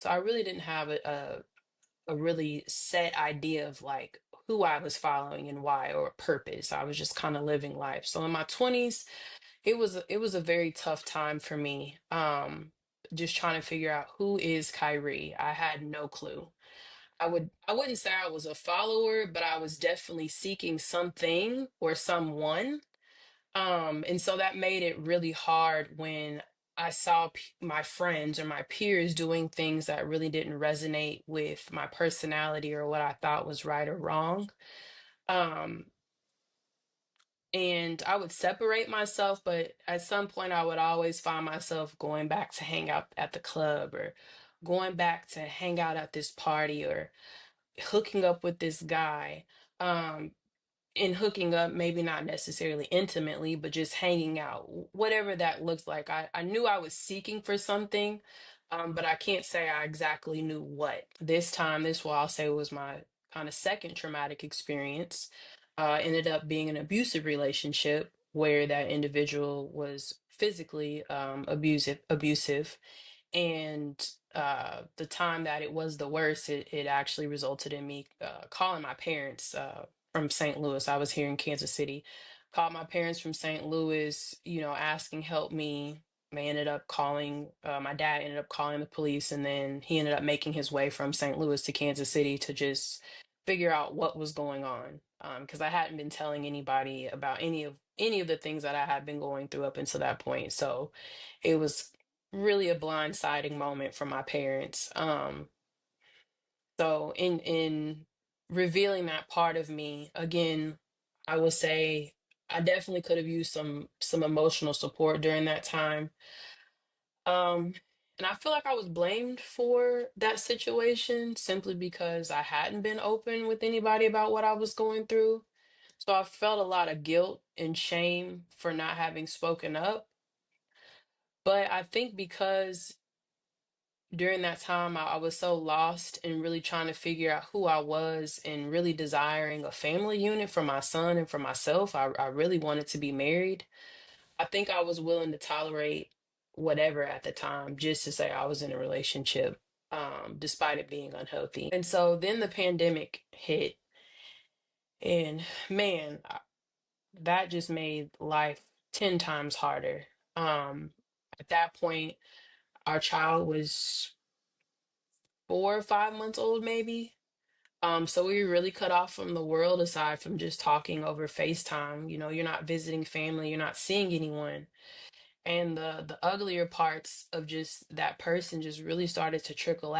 So I really didn't have a really set idea of like who I was following and why or a purpose. I was just kind of living life. So in my 20s, it was a very tough time for me. Just trying to figure out who is Kyrie. I had no clue. I wouldn't say I was a follower, but I was definitely seeking something or someone. And so that made it really hard when I saw my friends or my peers doing things that really didn't resonate with my personality or what I thought was right or wrong. Um, and I would separate myself, but at some point I would always find myself going back to hang out at the club or going back to hang out at this party or hooking up with this guy. Um, in hooking up, maybe not necessarily intimately, but just hanging out, whatever that looks like. I knew I was seeking for something, but I can't say I exactly knew what. This time, this will I'll say was my kind of second traumatic experience. Ended up being an abusive relationship where that individual was physically abusive, and the time that it was the worst, it actually resulted in me calling my parents from St. Louis. I was here in Kansas City. Called my parents from St. Louis, asking help me. They ended up calling, my dad ended up calling the police, and then he ended up making his way from St. Louis to Kansas City to just figure out what was going on. Because I hadn't been telling anybody about any of the things that I had been going through up until that point. So it was really a blindsiding moment for my parents. So in revealing that part of me, again, I will say I definitely could have used some emotional support during that time. Um, and I feel like I was blamed for that situation simply because I hadn't been open with anybody about what I was going through. So I felt a lot of guilt and shame for not having spoken up. But I think because during that time I was so lost and really trying to figure out who I was and really desiring a family unit for my son and for myself. I really wanted to be married. I think I was willing to tolerate whatever at the time just to say I was in a relationship, despite it being unhealthy. And so then the pandemic hit, and man, that just made life 10 times harder. Um, at that point, our child was 4 or 5 months old, maybe. So we were really cut off from the world aside from just talking over FaceTime. You're not visiting family, you're not seeing anyone. And the uglier parts of just that person just really started to trickle